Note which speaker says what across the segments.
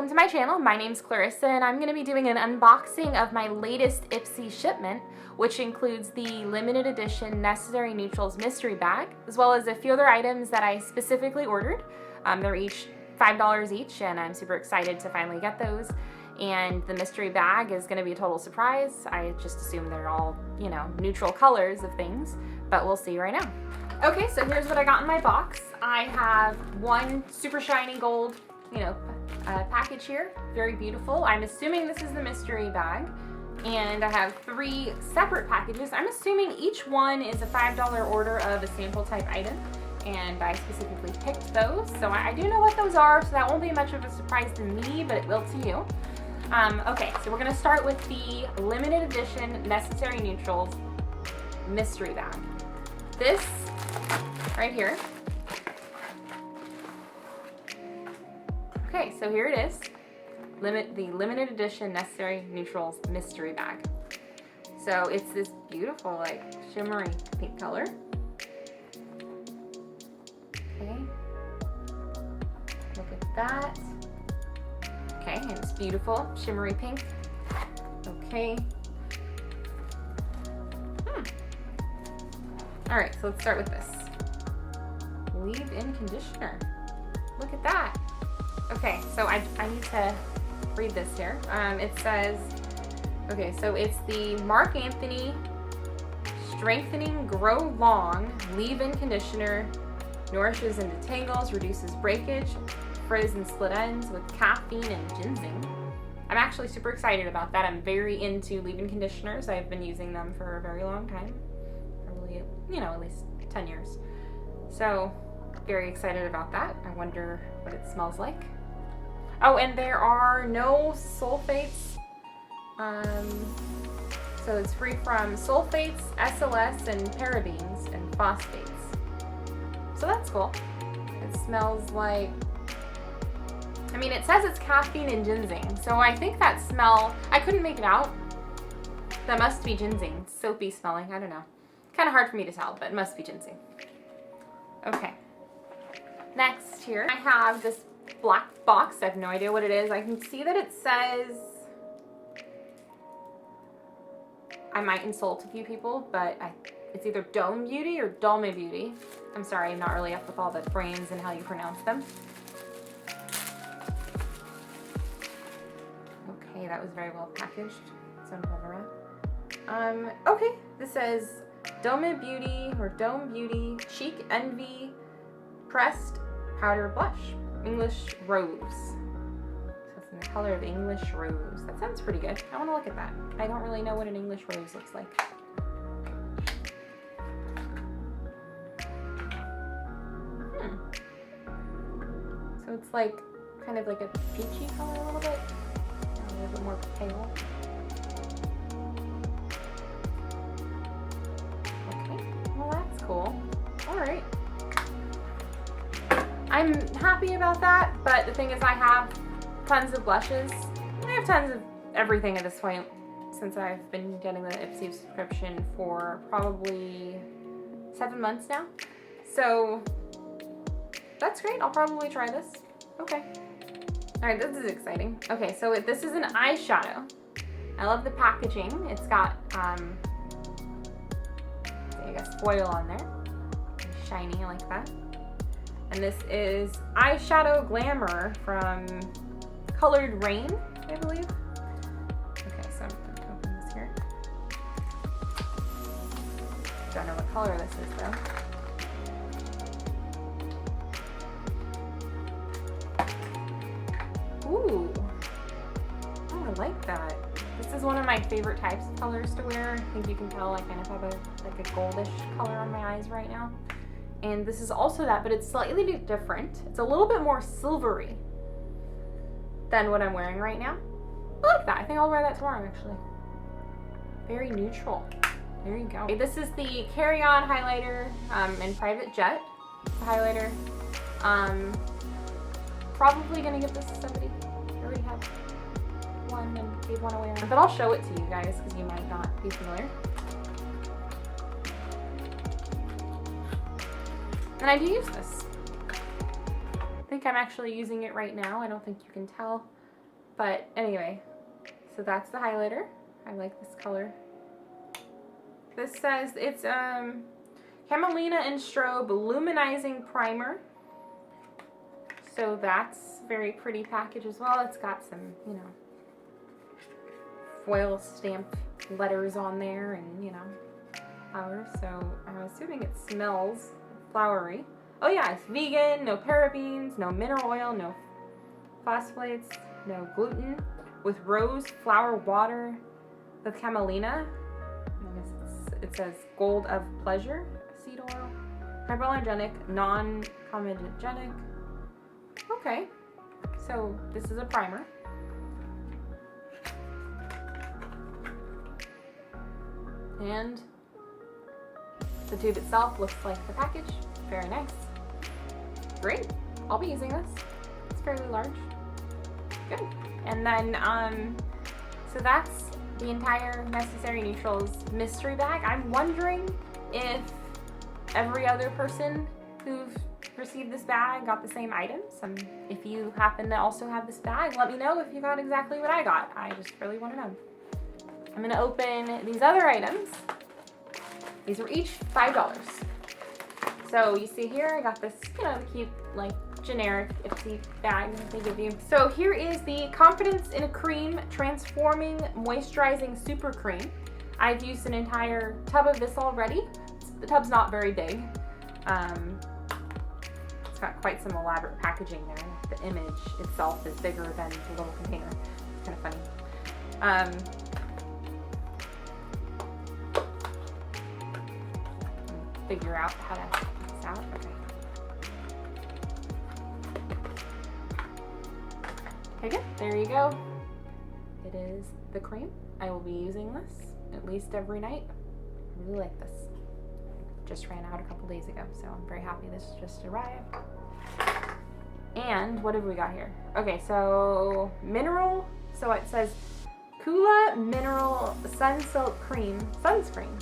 Speaker 1: welcome to my channel. My name's Clarissa and I'm going to be doing an unboxing of my latest Ipsy shipment, which includes the limited edition Necessary Neutrals mystery bag, as well as a few other items that I specifically ordered. They're each $5 each and I'm super excited to finally get those. And the mystery bag is going to be a total surprise. I just assume they're all, you know, neutral colors of things, but we'll see right now. Okay, so here's what I got in my box. I have one super shiny gold, package here. Very beautiful. I'm assuming this is the mystery bag. And I have 3 separate packages. I'm assuming each one is a $5 order of a sample type item. And I specifically picked those. So I do know what those are, so that won't be much of a surprise to me, but it will to you. Okay, so we're gonna start with the limited edition Necessary Neutrals mystery bag. This right here. Okay, so here it is. The limited edition Necessary Neutrals mystery bag. So it's this beautiful, like, shimmery pink color. Okay. Look at that. Okay, and it's beautiful, shimmery pink. Okay. All right, so let's start with this. Leave-in conditioner. Look at that. Okay, so I need to read this here. It says, okay, so it's the Mark Anthony Strengthening Grow Long Leave-In Conditioner. Nourishes and detangles, reduces breakage, frizz and split ends with caffeine and ginseng. I'm actually super excited about that. I'm very into leave-in conditioners. I've been using them for a very long time. Probably, at least 10 years. So, very excited about that. I wonder what it smells like. Oh, and there are no sulfates. So it's free from sulfates, SLS, and parabens, and phosphates. So that's cool. It smells like, it says it's caffeine and ginseng. So I think that smell, I couldn't make it out. That must be ginseng. Soapy smelling, I don't know. Kind of hard for me to tell, but it must be ginseng. Okay. Next here, I have this black box. I have no idea what it is. I can see that it says, I might insult a few people, but it's either Dome Beauty or Dome Beauty. I'm sorry, I'm not really up with all the brands and how you pronounce them. Okay, that was very well packaged. So okay, this says Dome Beauty or Dome Beauty Cheek Envy Pressed Powder Blush, English Rose. So it's in the color of English Rose. That sounds pretty good. I want to look at that. I don't really know what an English Rose looks like. So it's like, kind of like a peachy color a little bit. A little bit more pale. Okay, well that's cool. Alright. I'm happy about that, but the thing is I have tons of blushes. I have tons of everything at this point since I've been getting the Ipsy subscription for probably 7 months now. So that's great. I'll probably try this. Okay. All right, this is exciting. Okay, so this is an eyeshadow. I love the packaging. It's got, I guess, foil on there. Shiny like that. And this is Eyeshadow Glamour from Colored Rain, I believe. Okay, so I'm going to open this here. Don't know what color this is, though. Ooh, oh, I like that. This is one of my favorite types of colors to wear. I think you can tell I kind of have a goldish color on my eyes right now. And this is also that, but it's slightly different. It's a little bit more silvery than what I'm wearing right now. I like that. I think I'll wear that tomorrow, actually. Very neutral. There you go. Okay, this is the Carry On highlighter in Private Jet. It's a highlighter. Probably gonna give this to somebody. I already have one and gave one away. But I'll show it to you guys because you might not be familiar. And I do use this. I think I'm actually using it right now. I don't think you can tell But anyway, so that's the highlighter. I like this color. This says it's Camelina and Strobe Luminizing Primer. So that's very pretty package as well. It's got some, you know, foil stamp letters on there and, you know, flowers. So I'm assuming it smells flowery. Oh yeah, it's vegan, no parabens, no mineral oil, no phosphates, no gluten, with rose flower water with camelina. I guess it says gold of pleasure, seed oil, hypoallergenic, non-comedogenic. Okay, so this is a primer. And the tube itself looks like the package. Very nice. Great. I'll be using this. It's fairly large. Good. And then, so that's the entire Necessary Neutrals mystery bag. I'm wondering if every other person who've received this bag got the same items. If you happen to also have this bag, let me know if you got exactly what I got. I just really want to know. I'm going to open these other items. These were each $5. So you see here, I got this, you know, cute, like, generic Ipsy bag that they give you. So here is the Confidence in a Cream Transforming Moisturizing Super Cream. I've used an entire tub of this already. The tub's not very big. It's got quite some elaborate packaging there. The image itself is bigger than the little container. It's kind of funny. Figure out how to take this out. Okay. Okay, good. There you go. It is the cream. I will be using this at least every night. I really like this. Just ran out a couple days ago, so I'm very happy this just arrived. And what have we got here? Okay, so mineral. So it says Kula Mineral Sun Silk Cream Sunscreen.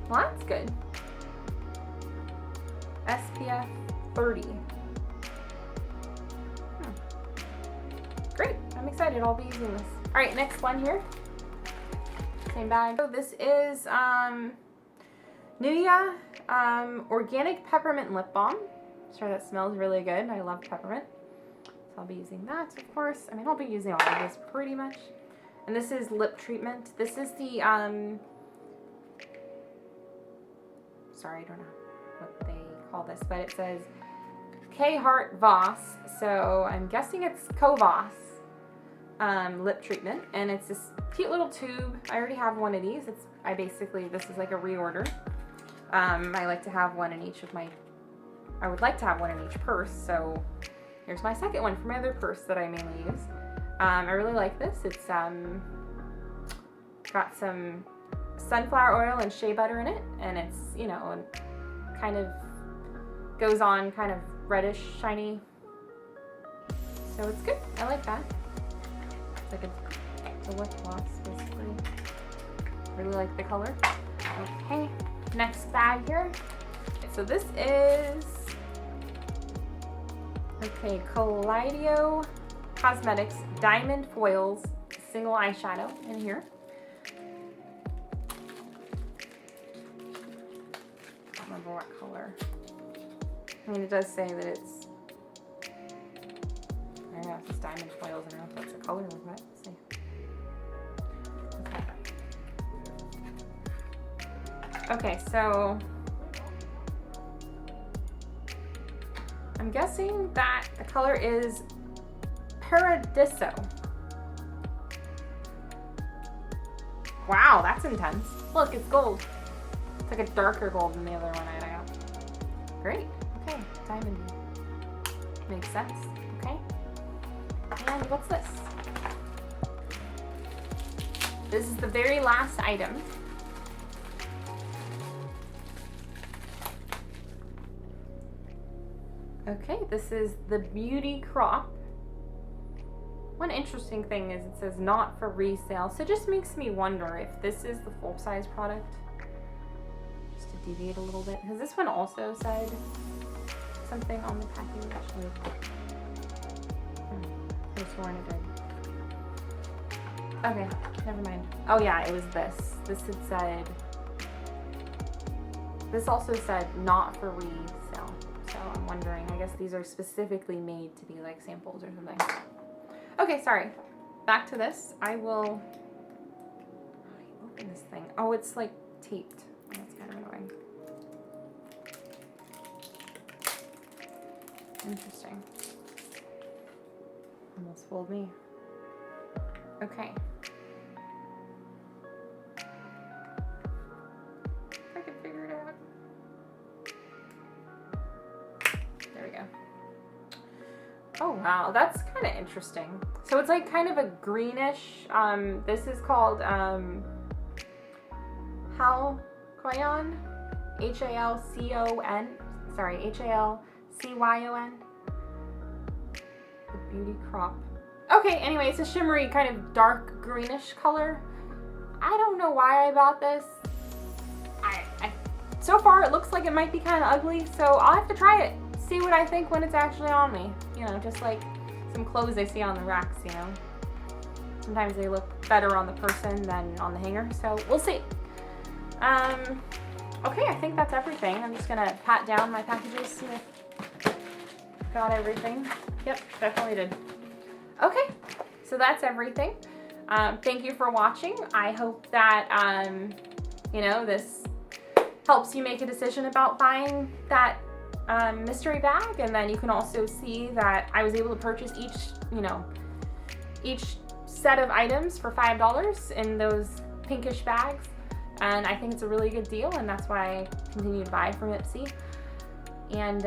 Speaker 1: Well, that's good. SPF 30. Great. I'm excited. I'll be using this. All right, next one here. Same bag. So this is Nivea Organic Peppermint Lip Balm. Sure, that smells really good. I love peppermint. So I'll be using that, of course. I mean, I'll be using all of this pretty much. And this is lip treatment. This is the sorry, I don't know what they call this, but it says K Heart Voss. So I'm guessing it's Kovos lip treatment, and it's this cute little tube. I already have one of these. This is like a reorder. I like to have one in each of my, I would like to have one in each purse, so here's my second one for my other purse that I mainly use. I really like this. It's got some sunflower oil and shea butter in it, and it's, you know, kind of goes on kind of reddish, shiny. So it's good. I like that. It's like a lip gloss, basically. Really like the color. Okay, next bag here. So this is, okay, Kaleido Cosmetics Diamond Foils Single Eyeshadow in here. I don't remember what color. I mean, it does say that it's, I don't know, it's just diamond foils. I don't know if that's a color or what. Let's see. Okay, so I'm guessing that the color is Paradiso. Wow, that's intense. Look, it's gold. It's like a darker gold than the other one I got. Great. Okay, diamond. Makes sense. Okay. And what's this? This is the very last item. Okay, this is the Beauty Crop. One interesting thing is it says not for resale, so it just makes me wonder if this is the full-size product. Just to deviate a little bit, because this one also said something on the package. There's have sworn it did. Okay, never mind. Oh yeah, it was this. This had said, this also said not for resale. So I'm wondering, I guess these are specifically made to be like samples or something. Okay, sorry. Back to this. I will, how do you open this thing? Oh, it's like taped. That's kind of annoying. Interesting. Almost fooled me. Okay. If I can figure it out. There we go. Oh wow, that's kind of interesting. So it's like kind of a greenish, this is called Halcyon, Halcyon, sorry, Halcyon, the beauty crop. Okay, anyway, it's a shimmery kind of dark greenish color. I don't know why I bought this. So far it looks like it might be kind of ugly, so I'll have to try it. See what I think when it's actually on me. You know, just like some clothes I see on the racks, you know. Sometimes they look better on the person than on the hanger, so we'll see. Okay, I think that's everything. I'm just gonna pat down my packages, see if got everything. Yep, definitely did. Okay, so that's everything. Thank you for watching. I hope that, you know, this helps you make a decision about buying that mystery bag, and then you can also see that I was able to purchase each set of items for $5 in those pinkish bags, and I think it's a really good deal, and that's why I continue to buy from Ipsy. And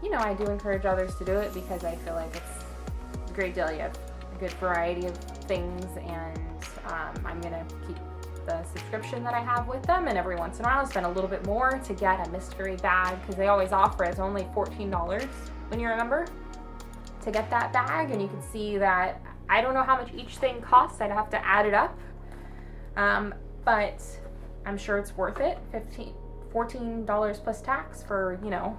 Speaker 1: you know, I do encourage others to do it because I feel like it's a great deal. You have a good variety of things, and I'm gonna keep the subscription that I have with them, and every once in a while I spend a little bit more to get a mystery bag because they always offer it's only $14 when you're a member to get that bag. And you can see that I don't know how much each thing costs. I'd have to add it up, but I'm sure it's worth it. $14 plus tax for, you know,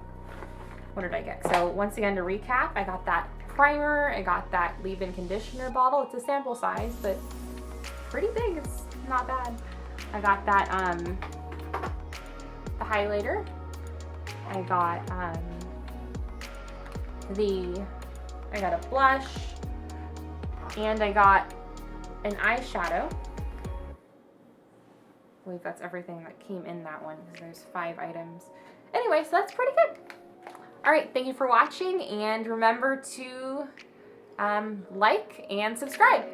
Speaker 1: what did I get? So once again, to recap, I got that primer, I got that leave-in conditioner bottle. It's a sample size, but pretty big. It's not bad. I got that the highlighter. I got I got a blush, and I got an eyeshadow. I believe that's everything that came in that one because there's 5 items. Anyway, so that's pretty good. All right, thank you for watching, and remember to like and subscribe.